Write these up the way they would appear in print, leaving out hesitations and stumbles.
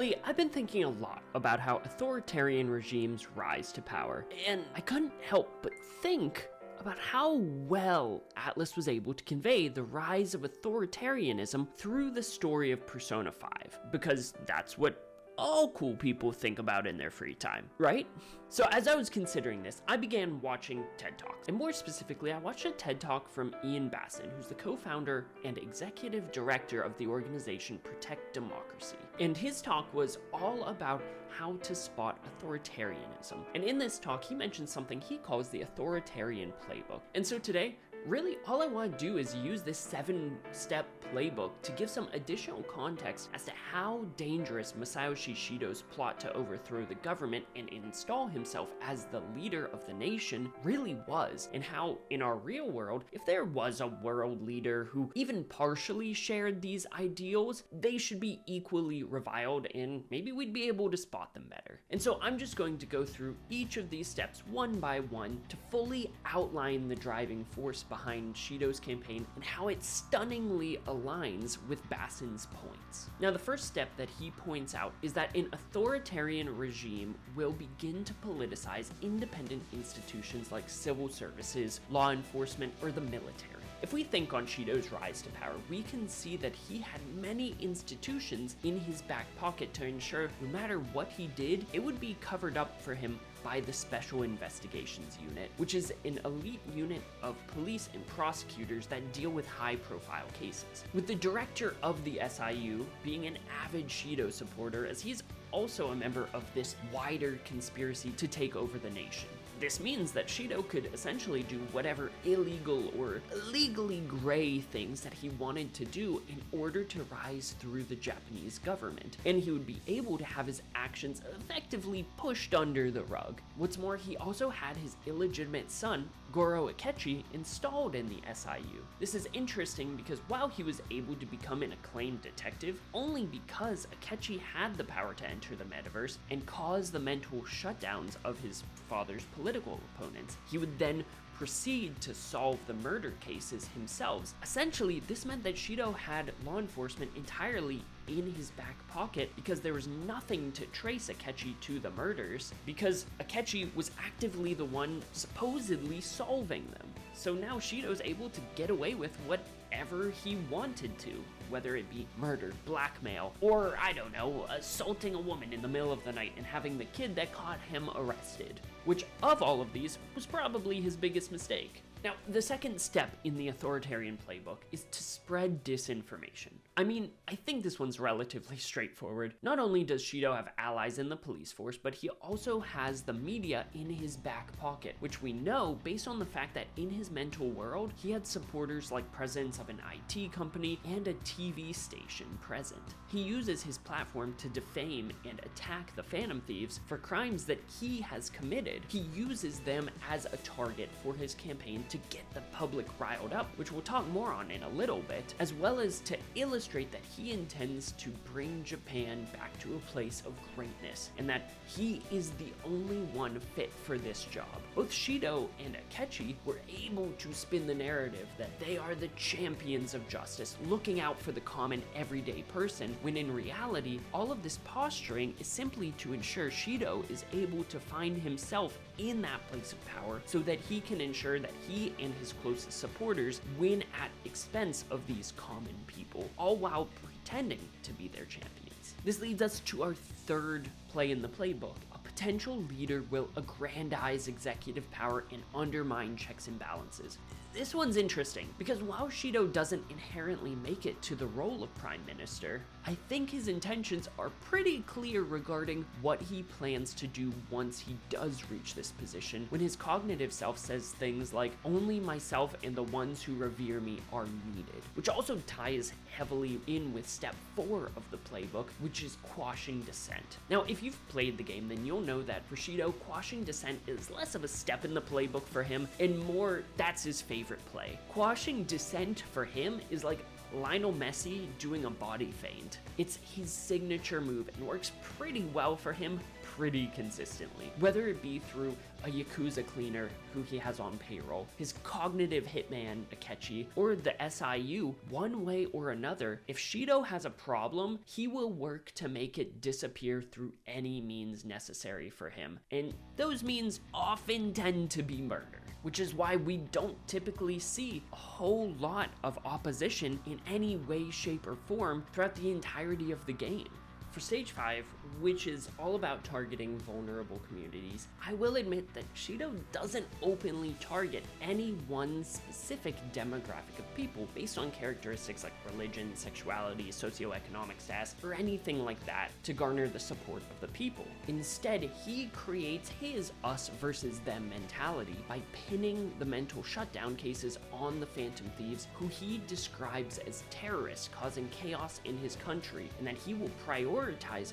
Lately, I've been thinking a lot about how authoritarian regimes rise to power, and I couldn't help but think about how well Atlus was able to convey the rise of authoritarianism through the story of Persona 5, because that's what all cool people think about in their free time, right? So as I was considering this, I began watching TED Talks, and more specifically, I watched a TED Talk from Ian Bassin, who's the co-founder and executive director of the organization Protect Democracy. And his talk was all about how to spot authoritarianism. And in this talk, he mentioned something he calls the Authoritarian playbook. And so today, really, all I want to do is use this 7-step playbook to give some additional context as to how dangerous Masayoshi Shido's plot to overthrow the government and install himself as the leader of the nation really was, and how, in our real world, if there was a world leader who even partially shared these ideals, they should be equally reviled, and maybe we'd be able to spot them better. And so I'm just going to go through each of these steps one by one to fully outline the driving force behind Shido's campaign and how it stunningly aligns with Bassin's points. Now, the first step that he points out is that an authoritarian regime will begin to politicize independent institutions like civil services, law enforcement, or the military. If we think on Shido's rise to power, we can see that he had many institutions in his back pocket to ensure no matter what he did, it would be covered up for him by the Special Investigations Unit, which is an elite unit of police and prosecutors that deal with high-profile cases. With the director of the SIU being an avid Shido supporter, as he's also a member of this wider conspiracy to take over the nation. This means that Shido could essentially do whatever illegal or legally gray things that he wanted to do in order to rise through the Japanese government, and he would be able to have his actions effectively pushed under the rug. What's more, he also had his illegitimate son, Goro Akechi, installed in the SIU. This is interesting because while he was able to become an acclaimed detective, only because Akechi had the power to enter the metaverse and cause the mental shutdowns of his father's political opponents, he would then proceed to solve the murder cases himself. Essentially, this meant that Shido had law enforcement entirely in his back pocket because there was nothing to trace Akechi to the murders, because Akechi was actively the one supposedly solving them. So now Shido's able to get away with whatever he wanted to, whether it be murder, blackmail, or, I don't know, assaulting a woman in the middle of the night and having the kid that caught him arrested, which of all of these was probably his biggest mistake. Now, the second step in the authoritarian playbook is to spread disinformation. I mean, I think this one's relatively straightforward. Not only does Shido have allies in the police force, but he also has the media in his back pocket, which we know based on the fact that in his mental world, he had supporters like presidents of an IT company and a TV station present. He uses his platform to defame and attack the Phantom Thieves for crimes that he has committed. He uses them as a target for his campaign to get the public riled up, which we'll talk more on in a little bit, as well as to illustrate that he intends to bring Japan back to a place of greatness, and that he is the only one fit for this job. Both Shido and Akechi were able to spin the narrative that they are the champions of justice, looking out for the common everyday person, when in reality, all of this posturing is simply to ensure Shido is able to find himself in that place of power so that he can ensure that he and his closest supporters win at expense of these common people, all while pretending to be their champions. This leads us to our third play in the playbook. A potential leader will aggrandize executive power and undermine checks and balances. This one's interesting because while Shido doesn't inherently make it to the role of prime minister, I think his intentions are pretty clear regarding what he plans to do once he does reach this position, when his cognitive self says things like, "Only myself and the ones who revere me are needed," which also ties heavily in with step 4 of the playbook, which is quashing dissent. Now, if you've played the game, then you'll know that for Shido, quashing dissent is less of a step in the playbook for him, and more, that's his favorite play. Quashing dissent for him is like Lionel Messi doing a body feint. It's his signature move and works pretty well for him, pretty consistently, whether it be through a Yakuza cleaner who he has on payroll, his cognitive hitman Akechi, or the SIU. One way or another, if Shido has a problem, he will work to make it disappear through any means necessary for him, and those means often tend to be murder, which is why we don't typically see a whole lot of opposition in any way, shape, or form throughout the entirety of the game. For Stage 5, which is all about targeting vulnerable communities, I will admit that Shido doesn't openly target any one specific demographic of people based on characteristics like religion, sexuality, socioeconomic status, or anything like that to garner the support of the people. Instead, he creates his us versus them mentality by pinning the mental shutdown cases on the Phantom Thieves, who he describes as terrorists causing chaos in his country, and that he will prioritize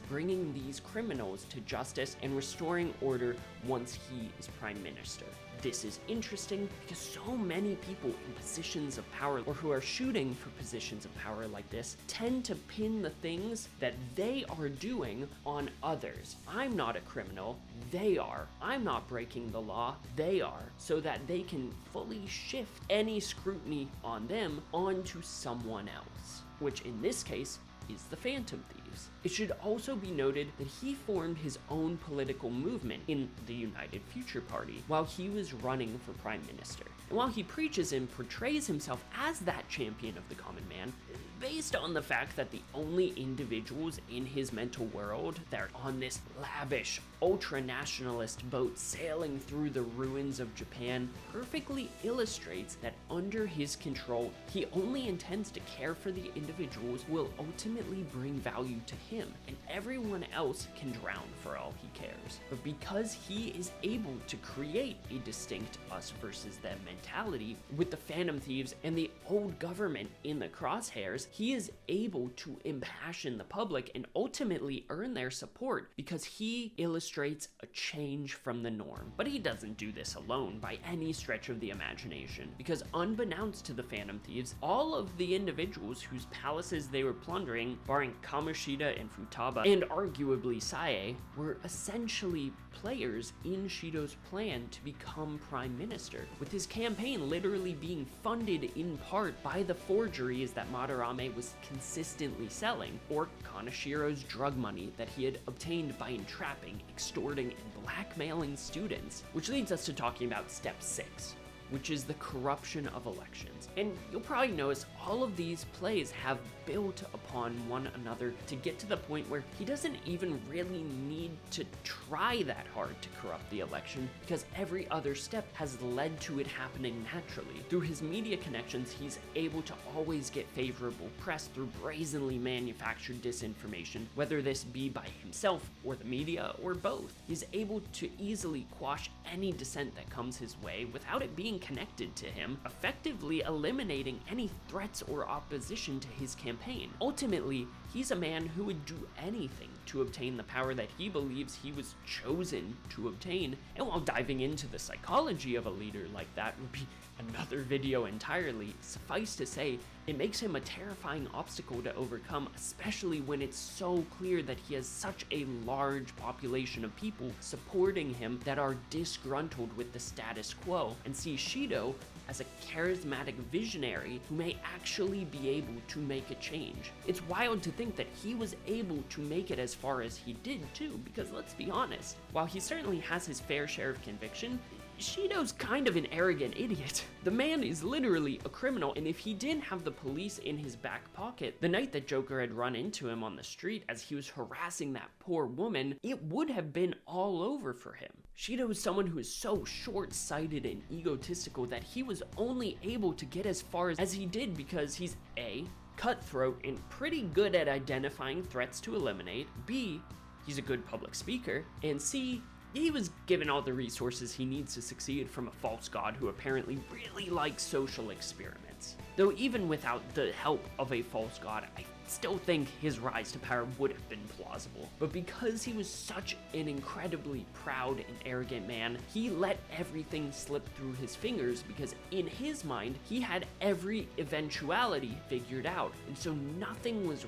bringing these criminals to justice and restoring order once he is prime minister. This is interesting because so many people in positions of power, or who are shooting for positions of power like this, tend to pin the things that they are doing on others. I'm not a criminal, they are. I'm not breaking the law, they are. So that they can fully shift any scrutiny on them onto someone else, which in this case is the Phantom Thieves. It should also be noted that he formed his own political movement in the United Future Party while he was running for prime minister. And while he preaches and portrays himself as that champion of the common man, based on the fact that the only individuals in his mental world that are on this lavish, ultra-nationalist boat sailing through the ruins of Japan perfectly illustrates that under his control, he only intends to care for the individuals who will ultimately bring value to him, and everyone else can drown for all he cares. But because he is able to create a distinct us versus them mentality with the Phantom Thieves and the old government in the crosshairs, he is able to impassion the public and ultimately earn their support because he illustrates a change from the norm. But he doesn't do this alone by any stretch of the imagination, because unbeknownst to the Phantom Thieves, all of the individuals whose palaces they were plundering, barring Kamoshida and Futaba, and arguably Sae, were essentially players in Shido's plan to become prime minister, with his campaign literally being funded in part by the forgeries that Madarame was consistently selling, or Kanashiro's drug money that he had obtained by entrapping, extorting, and blackmailing students. Which leads us to talking about step 6, which is the corruption of elections. And you'll probably notice all of these plays have built upon one another to get to the point where he doesn't even really need to try that hard to corrupt the election, because every other step has led to it happening naturally. Through his media connections, he's able to always get favorable press through brazenly manufactured disinformation, whether this be by himself or the media or both. He's able to easily quash any dissent that comes his way without it being connected to him, effectively eliminating any threats or opposition to his campaign. Ultimately, he's a man who would do anything to obtain the power that he believes he was chosen to obtain, and while diving into the psychology of a leader like that would be another video entirely, suffice to say, it makes him a terrifying obstacle to overcome, especially when it's so clear that he has such a large population of people supporting him that are disgruntled with the status quo, and see Shido as a charismatic visionary who may actually be able to make a change. It's wild to think that he was able to make it as far as he did too, because let's be honest, while he certainly has his fair share of conviction, Shido's kind of an arrogant idiot. The man is literally a criminal, and if he didn't have the police in his back pocket the night that Joker had run into him on the street as he was harassing that poor woman, it would have been all over for him. Shido is someone who is so short-sighted and egotistical that he was only able to get as far as he did because he's A, cutthroat and pretty good at identifying threats to eliminate, B, he's a good public speaker, and C, he was given all the resources he needs to succeed from a false god who apparently really likes social experiments. Though even without the help of a false god, I still think his rise to power would have been plausible. But because he was such an incredibly proud and arrogant man, he let everything slip through his fingers because in his mind, he had every eventuality figured out, and so nothing was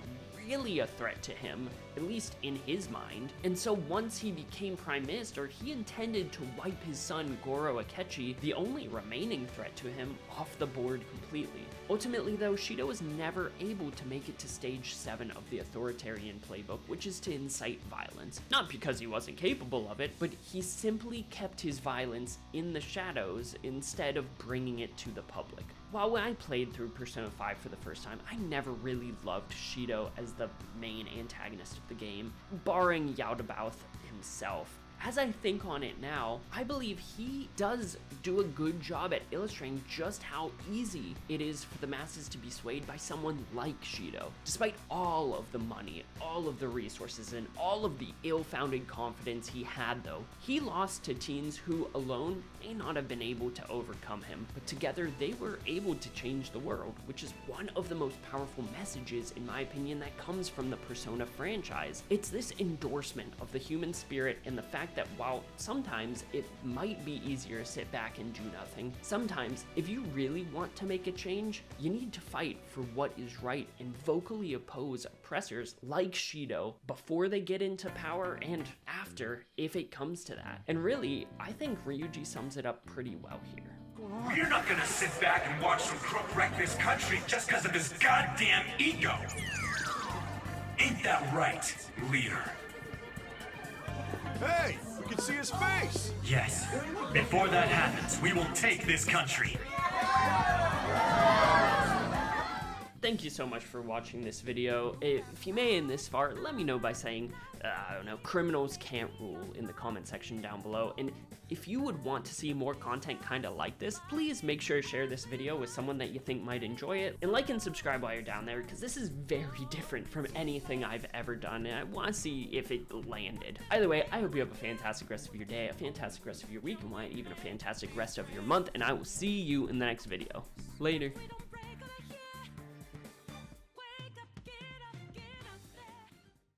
really a threat to him, at least in his mind. And so once he became prime minister, he intended to wipe his son Goro Akechi, the only remaining threat to him, off the board completely. Ultimately though, Shido was never able to make it to stage 7 of the Authoritarian playbook, which is to incite violence. Not because he wasn't capable of it, but he simply kept his violence in the shadows instead of bringing it to the public. While when I played through Persona 5 for the first time, I never really loved Shido as the main antagonist of the game, barring Yaldabaoth himself. As I think on it now, I believe he does do a good job at illustrating just how easy it is for the masses to be swayed by someone like Shido. Despite all of the money, all of the resources, and all of the ill-founded confidence he had though, he lost to teens who alone may not have been able to overcome him, but together they were able to change the world, which is one of the most powerful messages, in my opinion, that comes from the Persona franchise. It's this endorsement of the human spirit and the fact that while sometimes it might be easier to sit back and do nothing, sometimes if you really want to make a change, you need to fight for what is right and vocally oppose oppressors like Shido before they get into power and after, if it comes to that. And really, I think Ryuji sums it up pretty well here. We're not gonna sit back and watch some crook wreck this country just because of his goddamn ego! Ain't that right, leader? Hey, we can see his face! Yes. Before that happens, we will take this country. Thank you so much for watching this video. If you made it this far, let me know by saying, I don't know, criminals can't rule in the comment section down below. And if you would want to see more content kind of like this, please make sure to share this video with someone that you think might enjoy it. And like and subscribe while you're down there, because this is very different from anything I've ever done, and I want to see if it landed. Either way, I hope you have a fantastic rest of your day, a fantastic rest of your week, and even a fantastic rest of your month, and I will see you in the next video. Later.